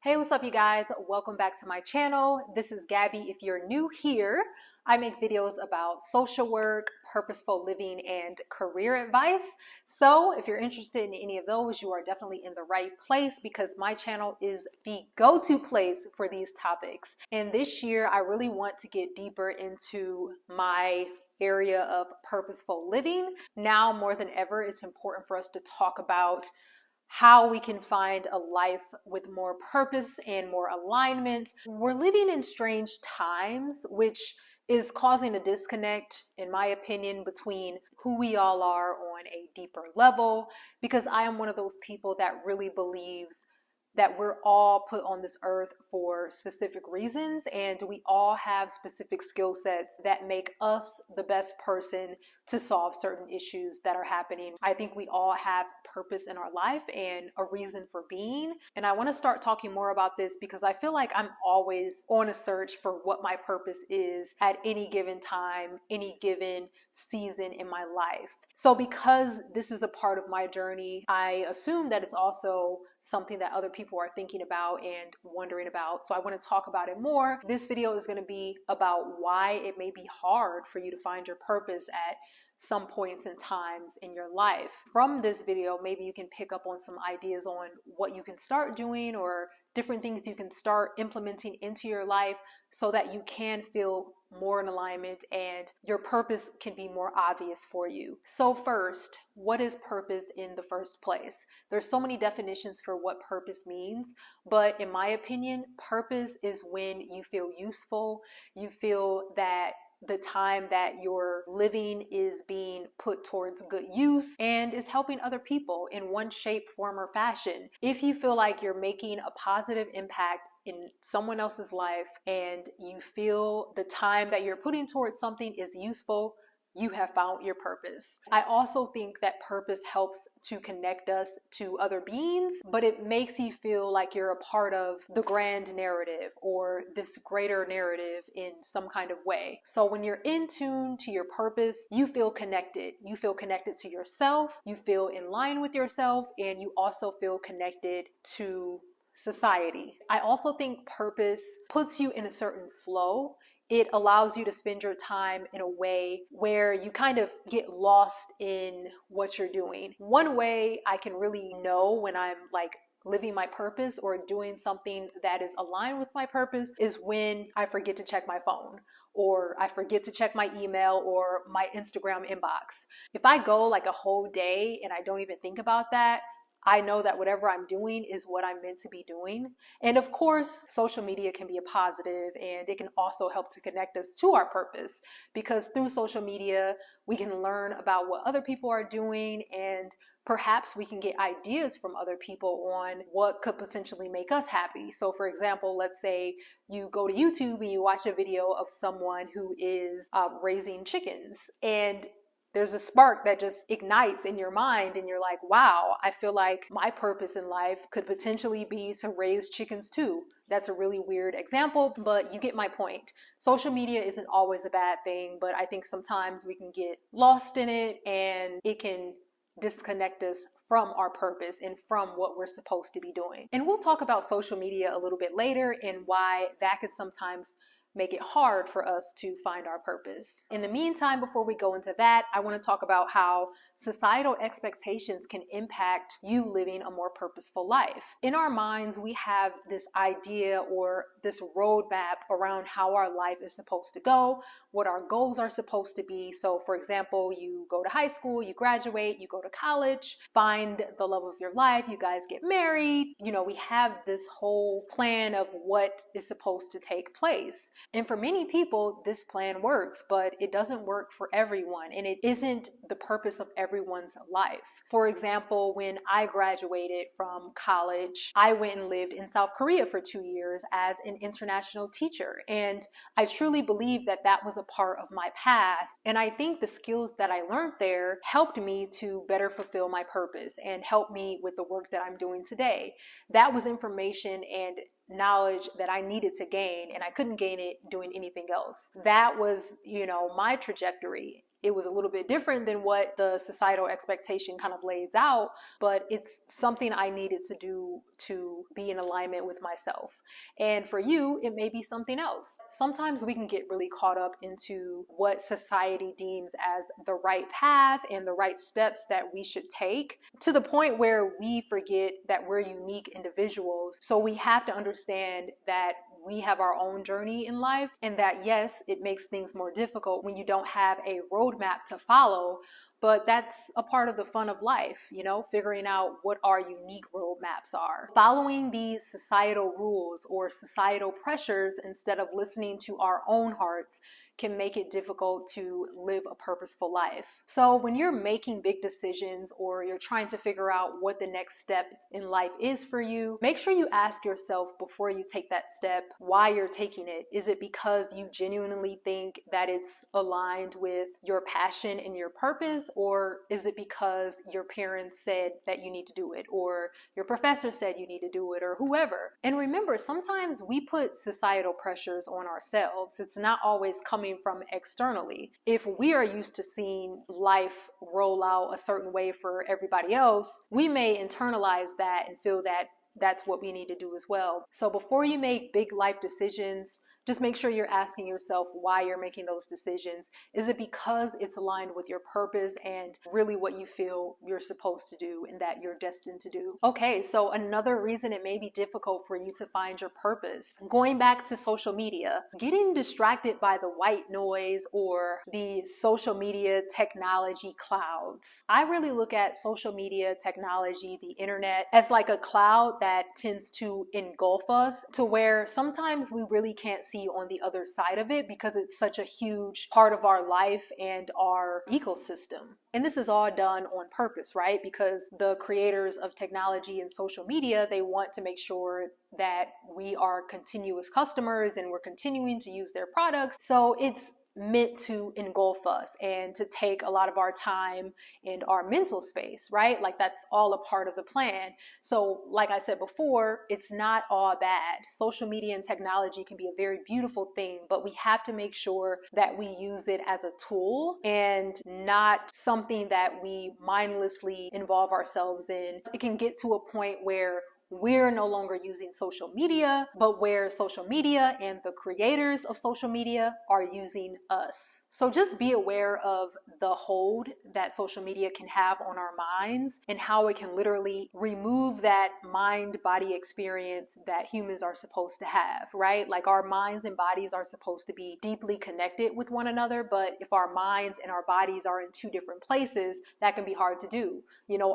Hey, what's up, you guys? Welcome back to my channel. This is Gabby. If you're new here, I make videos about social work, purposeful living, and career advice. So if you're interested in any of those, you are definitely in the right place because my channel is the go-to place for these topics. And this year, I really want to get deeper into my area of purposeful living. Now more than ever, it's important for us to talk about how we can find a life with more purpose and more alignment. We're living in strange times, which is causing a disconnect, in my opinion, between who we all are on a deeper level, because I am one of those people that really believes that we're all put on this earth for specific reasons, and we all have specific skill sets that make us the best person to solve certain issues that are happening. I think we all have purpose in our life and a reason for being. And I want to start talking more about this because I feel like I'm always on a search for what my purpose is at any given time, any given season in my life. So because this is a part of my journey, I assume that it's also something that other people are thinking about and wondering about. So I want to talk about it more. This video is going to be about why it may be hard for you to find your purpose at some points and times in your life. From this video, maybe you can pick up on some ideas on what you can start doing or different things you can start implementing into your life so that you can feel more in alignment and your purpose can be more obvious for you. So first, what is purpose in the first place? There's so many definitions for what purpose means, but in my opinion, purpose is when you feel useful, you feel that the time that you're living is being put towards good use and is helping other people in one shape, form, or fashion. If you feel like you're making a positive impact in someone else's life and you feel the time that you're putting towards something is useful, you have found your purpose. I also think that purpose helps to connect us to other beings, but it makes you feel like you're a part of the grand narrative or this greater narrative in some kind of way. So when you're in tune to your purpose, you feel connected. You feel connected to yourself, you feel in line with yourself, and you also feel connected to society. I also think purpose puts you in a certain flow. It allows you to spend your time in a way where you kind of get lost in what you're doing. One way I can really know when I'm like living my purpose or doing something that is aligned with my purpose is when I forget to check my phone or I forget to check my email or my Instagram inbox. If I go like a whole day and I don't even think about that, I know that whatever I'm doing is what I'm meant to be doing. And of course, social media can be a positive and it can also help to connect us to our purpose because through social media, we can learn about what other people are doing and perhaps we can get ideas from other people on what could potentially make us happy. So for example, let's say you go to YouTube and you watch a video of someone who is raising chickens and there's a spark that just ignites in your mind and you're like, wow, I feel like my purpose in life could potentially be to raise chickens too. That's a really weird example, but you get my point. Social media isn't always a bad thing, but I think sometimes we can get lost in it and it can disconnect us from our purpose and from what we're supposed to be doing. And we'll talk about social media a little bit later and why that could sometimes make it hard for us to find our purpose. In the meantime, before we go into that, I want to talk about how societal expectations can impact you living a more purposeful life. In our minds, we have this idea or this roadmap around how our life is supposed to go, what our goals are supposed to be. So for example, you go to high school, you graduate, you go to college, find the love of your life, you guys get married. You know, we have this whole plan of what is supposed to take place. And for many people, this plan works, but it doesn't work for everyone. And it isn't the purpose of everyone's life. For example, when I graduated from college, I went and lived in South Korea for 2 years as an international teacher. And I truly believe that that was a part of my path. And I think the skills that I learned there helped me to better fulfill my purpose and help me with the work that I'm doing today. That was information and knowledge that I needed to gain, and I couldn't gain it doing anything else. That was, my trajectory. it was a little bit different than what the societal expectation kind of lays out, but it's something I needed to do to be in alignment with myself. And for you, it may be something else. Sometimes we can get really caught up into what society deems as the right path and the right steps that we should take, to the point where we forget that we're unique individuals. So we have to understand that we have our own journey in life, and that yes, it makes things more difficult when you don't have a roadmap to follow, but that's a part of the fun of life, figuring out what our unique roadmaps are. Following these societal rules or societal pressures instead of listening to our own hearts can make it difficult to live a purposeful life. So when you're making big decisions or you're trying to figure out what the next step in life is for you, make sure you ask yourself before you take that step why you're taking it. Is it because you genuinely think that it's aligned with your passion and your purpose, or is it because your parents said that you need to do it, or your professor said you need to do it, or whoever? And remember, sometimes we put societal pressures on ourselves. It's not always coming from externally. If we are used to seeing life roll out a certain way for everybody else, we may internalize that and feel that that's what we need to do as well. So before you make big life decisions, just make sure you're asking yourself why you're making those decisions. Is it because it's aligned with your purpose and really what you feel you're supposed to do and that you're destined to do? Okay, so another reason it may be difficult for you to find your purpose, going back to social media, getting distracted by the white noise or the social media technology clouds. I really look at social media technology, the internet, as like a cloud that tends to engulf us, to where sometimes we really can't see on the other side of it because it's such a huge part of our life and our ecosystem. And this is all done on purpose, right? Because the creators of technology and social media, they want to make sure that we are continuous customers and we're continuing to use their products. So it's meant to engulf us and to take a lot of our time and our mental space, right? Like that's all a part of the plan. So like I said before, it's not all bad. Social media and technology can be a very beautiful thing, but we have to make sure that we use it as a tool and not something that we mindlessly involve ourselves in. It can get to a point where we're no longer using social media, but where social media and the creators of social media are using us. So just be aware of the hold that social media can have on our minds and how it can literally remove that mind-body experience that humans are supposed to have, right? Like our minds and bodies are supposed to be deeply connected with one another, but if our minds and our bodies are in two different places, that can be hard to do.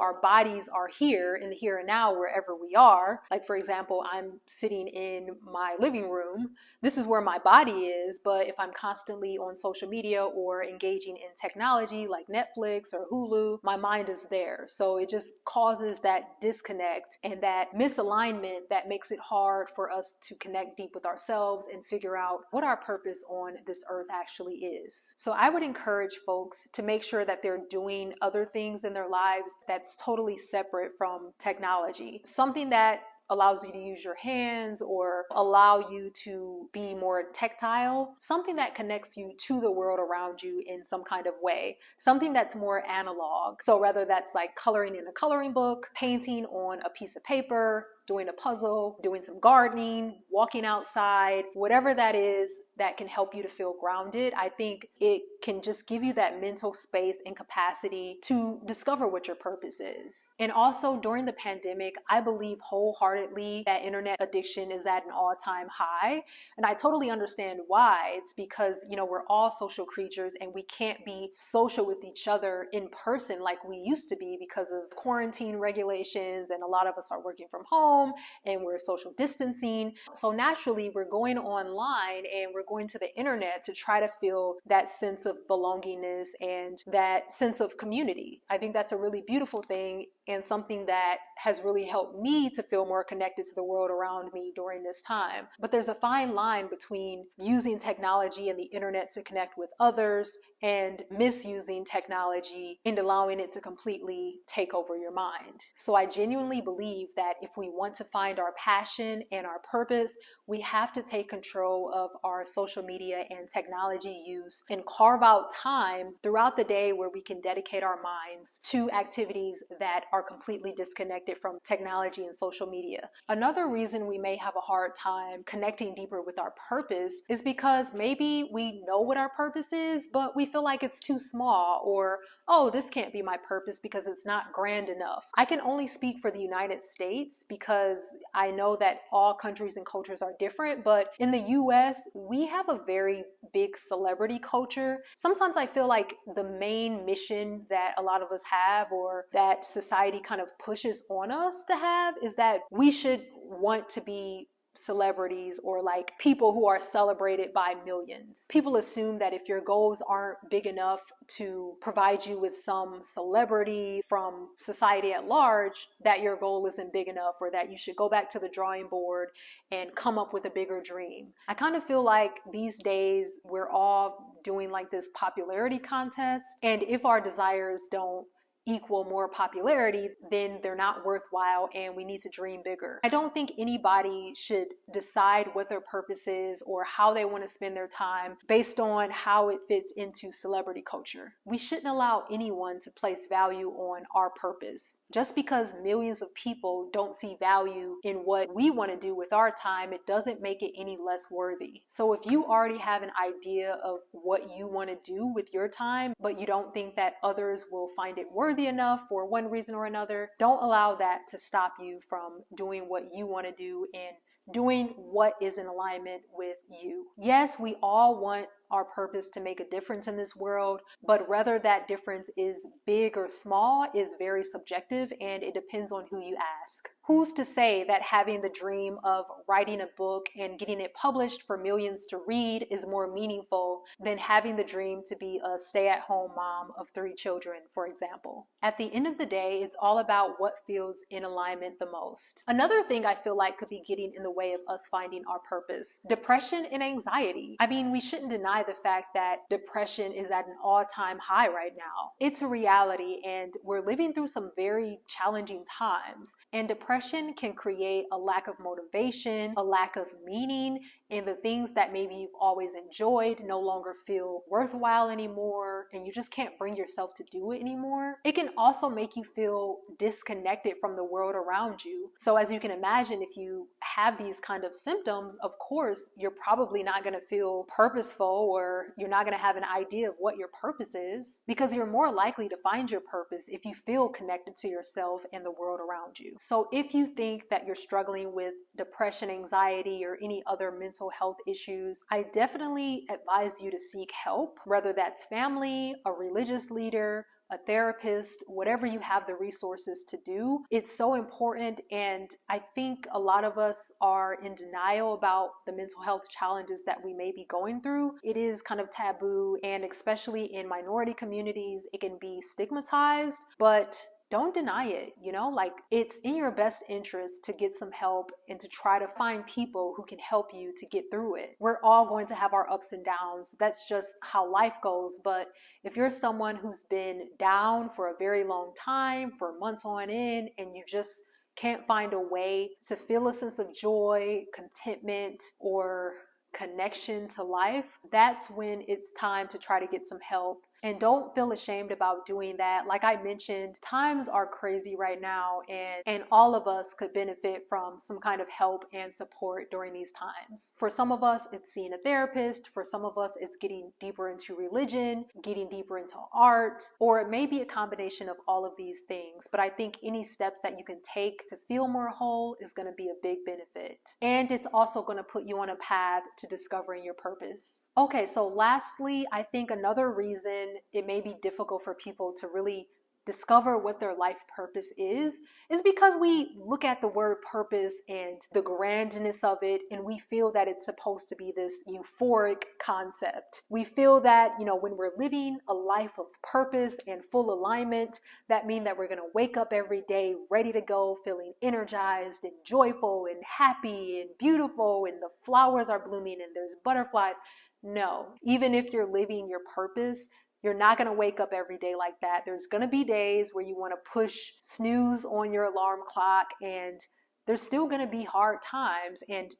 Our bodies are here in the here and now wherever we are. Like for example, I'm sitting in my living room. This is where my body is, but if I'm constantly on social media or engaging in technology like Netflix or Hulu, my mind is there. So it just causes that disconnect and that misalignment that makes it hard for us to connect deep with ourselves and figure out what our purpose on this earth actually is. So I would encourage folks to make sure that they're doing other things in their lives that's totally separate from technology. Something that allows you to use your hands or allow you to be more tactile, something that connects you to the world around you in some kind of way, something that's more analog. So whether that's like coloring in a coloring book, painting on a piece of paper, doing a puzzle, doing some gardening, walking outside, whatever that is that can help you to feel grounded, I think it can just give you that mental space and capacity to discover what your purpose is. And also during the pandemic, I believe wholeheartedly that internet addiction is at an all-time high. And I totally understand why. It's because, we're all social creatures and we can't be social with each other in person like we used to be because of quarantine regulations, and a lot of us are working from home and we're social distancing. So naturally we're going online and we're going to the internet to try to feel that sense of belongingness and that sense of community. I think that's a really beautiful thing and something that has really helped me to feel more connected to the world around me during this time. But there's a fine line between using technology and the internet to connect with others and misusing technology and allowing it to completely take over your mind. So I genuinely believe that if we want to find our passion and our purpose, we have to take control of our social media and technology use and carve out time throughout the day where we can dedicate our minds to activities that are completely disconnected from technology and social media. Another reason we may have a hard time connecting deeper with our purpose is because maybe we know what our purpose is, but we feel like it's too small, or, oh, this can't be my purpose because it's not grand enough. I can only speak for the United States because I know that all countries and cultures are different, but in the US, we have a very big celebrity culture. Sometimes I feel like the main mission that a lot of us have, or that society kind of pushes on us to have, is that we should want to be celebrities or like people who are celebrated by millions. People assume that if your goals aren't big enough to provide you with some celebrity from society at large, that your goal isn't big enough, or that you should go back to the drawing board and come up with a bigger dream. I kind of feel like these days we're all doing like this popularity contest, and if our desires don't equal more popularity, then they're not worthwhile and we need to dream bigger. I don't think anybody should decide what their purpose is or how they want to spend their time based on how it fits into celebrity culture. We shouldn't allow anyone to place value on our purpose. Just because millions of people don't see value in what we want to do with our time, it doesn't make it any less worthy. So if you already have an idea of what you want to do with your time, but you don't think that others will find it worthy enough for one reason or another, don't allow that to stop you from doing what you want to do and doing what is in alignment with you. Yes, we all want our purpose to make a difference in this world, but whether that difference is big or small is very subjective, and it depends on who you ask. Who's to say that having the dream of writing a book and getting it published for millions to read is more meaningful than having the dream to be a stay-at-home mom of 3 children, for example? At the end of the day, it's all about what feels in alignment the most. Another thing I feel like could be getting in the way of us finding our purpose: depression and anxiety. I mean, we shouldn't deny the fact that depression is at an all-time high right now. It's a reality, and we're living through some very challenging times. And depression can create a lack of motivation, a lack of meaning, and the things that maybe you've always enjoyed no longer feel worthwhile anymore, and you just can't bring yourself to do it anymore. It can also make you feel disconnected from the world around you. So as you can imagine, if you have these kind of symptoms, of course, you're probably not going to feel purposeful, or you're not going to have an idea of what your purpose is, because you're more likely to find your purpose if you feel connected to yourself and the world around you. So if you think that you're struggling with depression, anxiety, or any other mental health issues, I definitely advise you to seek help, whether that's family, a religious leader, a therapist, whatever you have the resources to do. It's so important, and I think a lot of us are in denial about the mental health challenges that we may be going through. It is kind of taboo, and especially in minority communities, it can be stigmatized, but don't deny it, like it's in your best interest to get some help and to try to find people who can help you to get through it. We're all going to have our ups and downs. That's just how life goes. But if you're someone who's been down for a very long time, for months on end, and you just can't find a way to feel a sense of joy, contentment, or connection to life, that's when it's time to try to get some help. And don't feel ashamed about doing that. Like I mentioned, times are crazy right now, and all of us could benefit from some kind of help and support during these times. For some of us, it's seeing a therapist. For some of us, it's getting deeper into religion, getting deeper into art, or it may be a combination of all of these things. But I think any steps that you can take to feel more whole is going to be a big benefit. And it's also going to put you on a path to discovering your purpose. Okay, so lastly, I think another reason it may be difficult for people to really discover what their life purpose is because we look at the word purpose and the grandness of it, and we feel that it's supposed to be this euphoric concept. We feel that, when we're living a life of purpose and full alignment, that means that we're going to wake up every day ready to go, feeling energized and joyful and happy and beautiful, and the flowers are blooming and there's butterflies. No, even if you're living your purpose, you're not going to wake up every day like that. There's going to be days where you want to push snooze on your alarm clock, and there's still going to be hard times. And,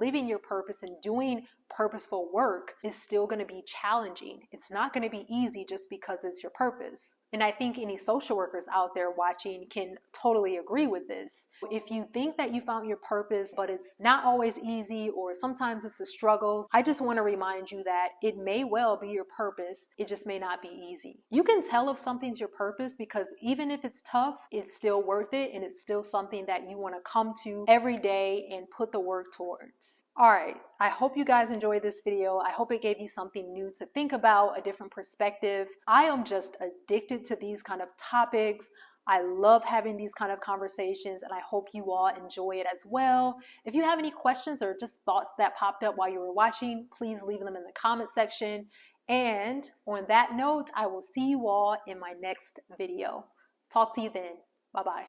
living your purpose and doing purposeful work is still going to be challenging. It's not going to be easy just because it's your purpose. And I think any social workers out there watching can totally agree with this. If you think that you found your purpose, but it's not always easy, or sometimes it's a struggle, I just want to remind you that it may well be your purpose. It just may not be easy. You can tell if something's your purpose because even if it's tough, it's still worth it, and it's still something that you want to come to every day and put the work towards. All right, I hope you guys enjoyed this video. I hope it gave you something new to think about, a different perspective. I am just addicted to these kind of topics. I love having these kind of conversations, and I hope you all enjoy it as well. If you have any questions or just thoughts that popped up while you were watching, please leave them in the comment section. And on that note, I will see you all in my next video. Talk to you then. Bye-bye.